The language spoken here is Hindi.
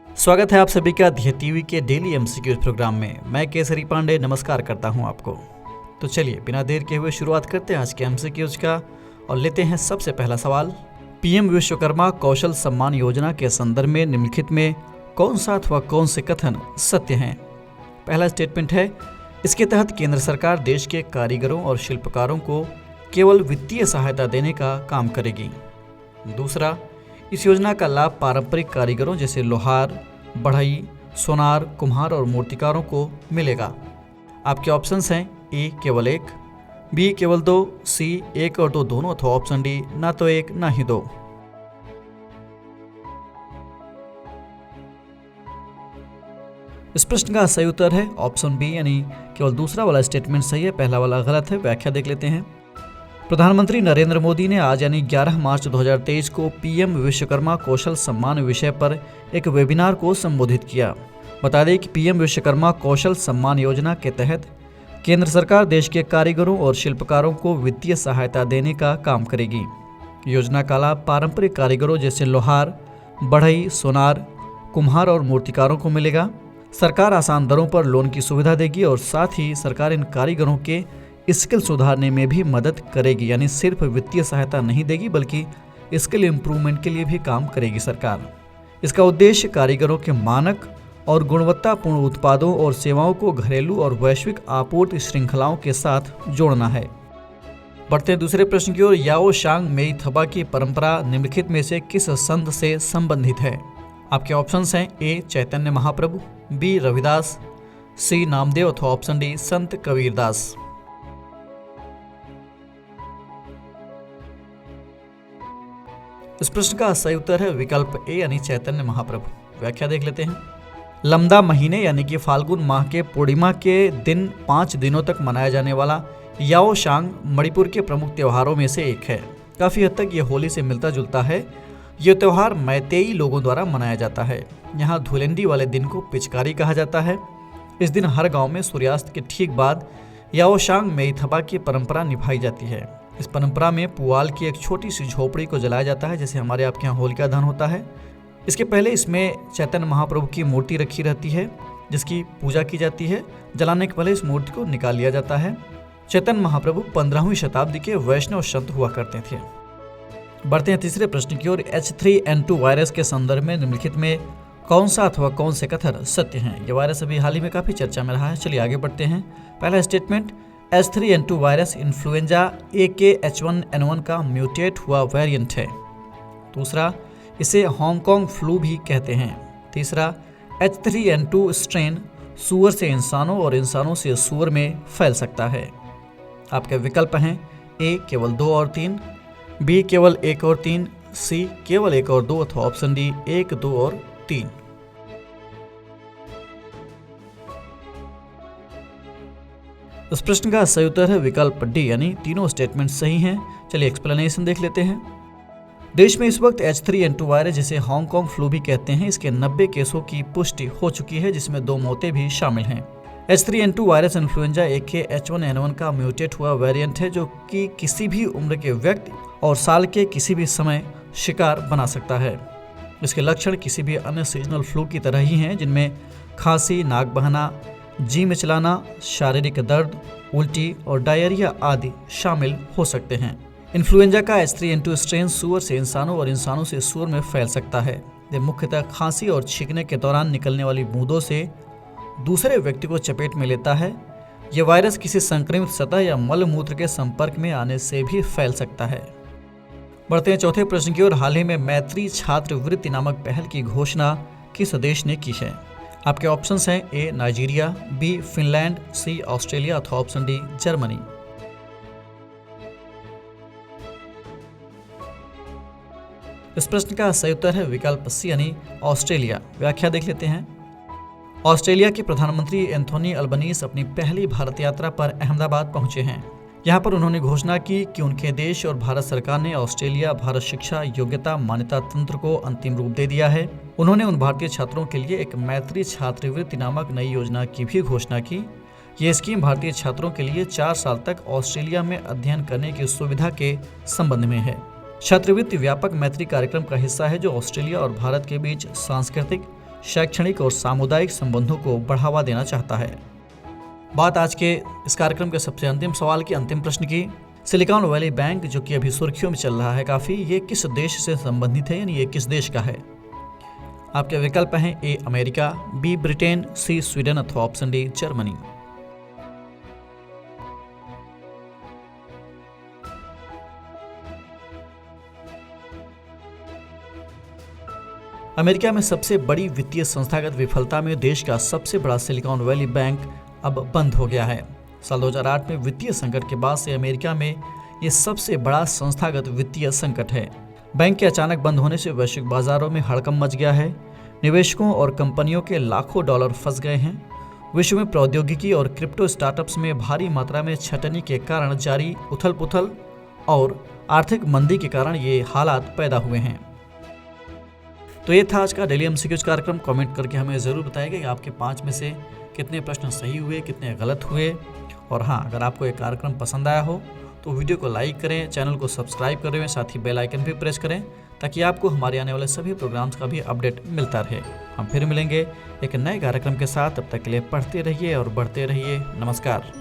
स्वागत है आप सभी का ध्येय टीवी के डेली एमसीक्यूज प्रोग्राम में। मैं केसरी पांडे नमस्कार करता हूं आपको। तो चलिए बिना देर के हुए शुरुआत करते हैं आज के एमसीक्यूज का और लेते हैं सबसे पहला सवाल। पीएम विश्वकर्मा कौशल सम्मान योजना के संदर्भ में निम्नलिखित में कौन सा अथवा कौन से कथन सत्य हैं? पहला स्टेटमेंट है, इसके तहत केंद्र सरकार देश के कारीगरों और शिल्पकारों को केवल वित्तीय सहायता देने का काम करेगी। दूसरा, इस योजना का लाभ पारंपरिक कारीगरों जैसे लोहार, बढ़ई, सोनार, कुम्हार और मूर्तिकारों को मिलेगा। आपके ऑप्शंस हैं ए केवल एक, बी केवल दो, सी एक और दो दोनों अथवा ऑप्शन डी ना तो एक ना ही दो। इस प्रश्न का सही उत्तर है ऑप्शन बी यानी केवल दूसरा वाला स्टेटमेंट सही है, पहला वाला गलत है। व्याख्या देख लेते हैं। प्रधानमंत्री नरेंद्र मोदी ने आज यानी 11 मार्च 2023 को पीएम विश्वकर्मा कौशल सम्मान विषय पर एक वेबिनार को संबोधित किया। बता दें कि पीएम विश्वकर्मा कौशल सम्मान योजना के तहत केंद्र सरकार देश के कारीगरों और शिल्पकारों को वित्तीय सहायता देने का काम करेगी। योजना का लाभ पारंपरिक कारीगरों जैसे लोहार, बढ़ई, सोनार, कुम्हार और मूर्तिकारों को मिलेगा। सरकार आसान दरों पर लोन की सुविधा देगी और साथ ही सरकार इन कारीगरों के स्किल सुधारने में भी मदद करेगी, यानी सिर्फ वित्तीय सहायता नहीं देगी बल्कि स्किल इम्प्रूवमेंट के लिए भी काम करेगी सरकार। इसका उद्देश्य कारीगरों के मानक और गुणवत्तापूर्ण उत्पादों और सेवाओं को घरेलू और वैश्विक आपूर्ति श्रृंखलाओं के साथ जोड़ना है। बढ़ते हैं दूसरे प्रश्न की ओर। याओ शांग मेई थबा की परंपरा निम्नलिखित में से किस संत से संबंधित है? आपके ऑप्शंस हैं ए चैतन्य महाप्रभु, बी रविदास, सी नामदेव अथवा ऑप्शन डी संत कबीरदास। इस प्रश्न का सही उत्तर है विकल्प ए यानी चैतन्य महाप्रभु। व्याख्या देख लेते हैं। लमदा महीने यानी कि फाल्गुन माह के पूर्णिमा के दिन 5 दिनों तक मनाया जाने वाला याओ शांग मणिपुर के प्रमुख त्योहारों में से एक है। काफ़ी हद तक ये होली से मिलता जुलता है। ये त्यौहार मैतेई लोगों द्वारा मनाया जाता है। यहाँ धुलेंडी वाले दिन को पिचकारी कहा जाता है। इस दिन हर गाँव में सूर्यास्त के ठीक बाद याओ शांग मेई थबा की परंपरा निभाई जाती है। इस परंपरा में पुआल की एक छोटी सी झोपड़ी को जलाया जाता है, जैसे हमारे आपके यहाँ होलिका दहन होता है। इसके पहले इसमें चैतन्य महाप्रभु की मूर्ति रखी रहती है जिसकी पूजा की जाती है। जलाने के पहले इस मूर्ति को निकाल लिया जाता है। चैतन्य महाप्रभु 15वीं शताब्दी के वैष्णव संत हुआ करते थे। बढ़ते हैं तीसरे प्रश्न की ओर। H3N2 वायरस के संदर्भ में निम्नलिखित में कौन सा अथवा कौन से कथन सत्य हैं? ये वायरस अभी हाल ही में काफ़ी चर्चा में रहा है। चलिए आगे बढ़ते हैं। पहला statement, H3N2 virus influenza AKH1N1 का म्यूटेट हुआ वेरिएंट है। दूसरा, इसे हांगकांग फ्लू भी कहते हैं। तीसरा, H3N2 स्ट्रेन सूअर से इंसानों और इंसानों से सूअर में फैल सकता है। आपके विकल्प हैं ए केवल 2 और 3, बी केवल 1 और 3, सी केवल 1 और 2 अथवा ऑप्शन डी 1, 2 और 3। इस प्रश्न का सही उत्तर है विकल्प डी यानी तीनों स्टेटमेंट सही हैं। चलिए एक्सप्लेनेशन देख लेते हैं। देश में इस वक्त H3N2 वायरस जिसे हांगकांग फ्लू भी कहते हैं, इसके 90 केसों की पुष्टि हो चुकी है जिसमें 2 मौतें भी शामिल हैं। H3N2 वायरस इन्फ्लुएंजा AKH1N1 का म्यूटेट हुआ वेरिएंट है जो कि किसी भी उम्र के व्यक्ति और साल के किसी भी समय शिकार बना सकता है। इसके लक्षण किसी भी अन्य सीजनल फ्लू की तरह ही हैं, जिनमें खांसी, नाक बहना, जी मिचलाना, शारीरिक दर्द, उल्टी और डायरिया आदि शामिल हो सकते हैं। इन्फ्लुएंजा का H3N2 स्ट्रेन सूअर से इंसानों और इंसानों से सूअर में फैल सकता है। यह मुख्यतः खांसी और छींकने के दौरान निकलने वाली बूंदों से दूसरे व्यक्ति को चपेट में लेता है। यह वायरस किसी संक्रमित सतह या मल मूत्र के संपर्क में आने से भी फैल सकता है। बढ़ते हैं चौथे प्रश्न की ओर। हाल ही में मैत्री छात्रवृत्ति नामक पहल की घोषणा किस देश ने की है? आपके ऑप्शंस हैं ए नाइजीरिया, बी फिनलैंड, सी ऑस्ट्रेलिया अथवा ऑप्शन डी जर्मनी। इस प्रश्न का सही उत्तर है विकल्प सी यानी ऑस्ट्रेलिया। व्याख्या देख लेते हैं। ऑस्ट्रेलिया के प्रधानमंत्री एंथोनी अल्बनीज अपनी पहली भारत यात्रा पर अहमदाबाद पहुंचे हैं। यहाँ पर उन्होंने घोषणा की कि उनके देश और भारत सरकार ने ऑस्ट्रेलिया भारत शिक्षा योग्यता मान्यता तंत्र को अंतिम रूप दे दिया है। उन्होंने उन भारतीय छात्रों के लिए एक मैत्री छात्रवृत्ति नामक नई योजना की भी घोषणा की। ये स्कीम भारतीय छात्रों के लिए 4 साल तक ऑस्ट्रेलिया में अध्ययन करने की सुविधा के संबंध में है। छात्रवृत्ति व्यापक मैत्री कार्यक्रम का हिस्सा है जो ऑस्ट्रेलिया और भारत के बीच सांस्कृतिक, शैक्षणिक और सामुदायिक संबंधों को बढ़ावा देना चाहता है। बात आज के इस कार्यक्रम के सबसे अंतिम सवाल की, अंतिम प्रश्न की। सिलिकॉन वैली बैंक जो कि अभी सुर्खियों में चल रहा है काफ़ी, ये किस देश से संबंधित है, यानी ये किस देश का है? आपके विकल्प हैं A America, B Britain, C Sweden अथवा ऑप्शन डी जर्मनी। अमेरिका में सबसे बड़ी वित्तीय संस्थागत विफलता में देश का सबसे बड़ा सिलिकॉन वैली बैंक अब बंद हो गया है। साल 2008 में वित्तीय संकट के बाद से अमेरिका में ये सबसे बड़ा संस्थागत वित्तीय संकट है। बैंक के अचानक बंद होने से वैश्विक बाजारों में हड़कंप मच गया है। निवेशकों और कंपनियों के लाखों डॉलर फंस गए हैं। विश्व में प्रौद्योगिकी और क्रिप्टो स्टार्टअप्स में भारी मात्रा में छटनी के कारण जारी उथल पुथल और आर्थिक मंदी के कारण ये हालात पैदा हुए हैं। तो ये था आज का डेली एमसीक्यूज कार्यक्रम। कमेंट करके हमें ज़रूर बताइएगा कि आपके 5 में से कितने प्रश्न सही हुए, कितने गलत हुए। और हाँ, अगर आपको ये कार्यक्रम पसंद आया हो तो वीडियो को लाइक करें, चैनल को सब्सक्राइब करें, साथ ही बेल आइकन भी प्रेस करें ताकि आपको हमारे आने वाले सभी प्रोग्राम्स का भी अपडेट मिलता रहे। हम फिर मिलेंगे एक नए कार्यक्रम के साथ। तब तक के लिए पढ़ते रहिए और बढ़ते रहिए। नमस्कार।